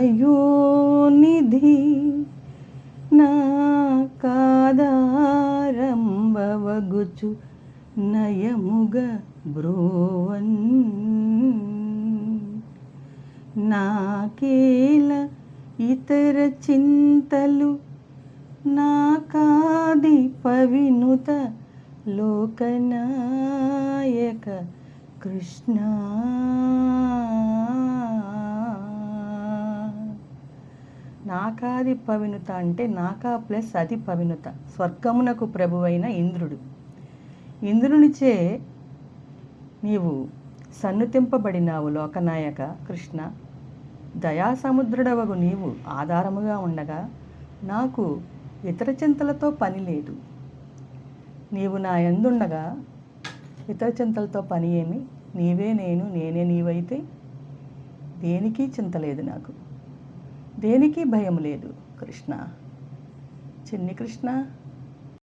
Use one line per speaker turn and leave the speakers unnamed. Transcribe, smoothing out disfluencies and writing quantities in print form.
పయోనిధి నా కాదారంబవగుచు నయముగ బ్రోవన్ నాకేల ఇతర చింతలు నాకాది పవినుత లోకనాయక కృష్ణ. నాకాది పవినుత అంటే నాకా ప్లస్ అది పవినుత, స్వర్గమునకు ప్రభువైన ఇంద్రుడు. ఇంద్రునిచే నీవు సన్నుతింపబడినావు లోకనాయక కృష్ణ. దయాసముద్రుడవగు నీవు ఆధారముగా ఉండగా నాకు ఇతర చింతలతో పని లేదు. నీవు నా యందుండగా ఇతర చింతలతో పని ఏమి? నీవే నేను, నేనే నీవైతే దేనికి చింత లేదు, నాకు దేనికి భయం లేదు కృష్ణ. చిన్ని కృష్ణ.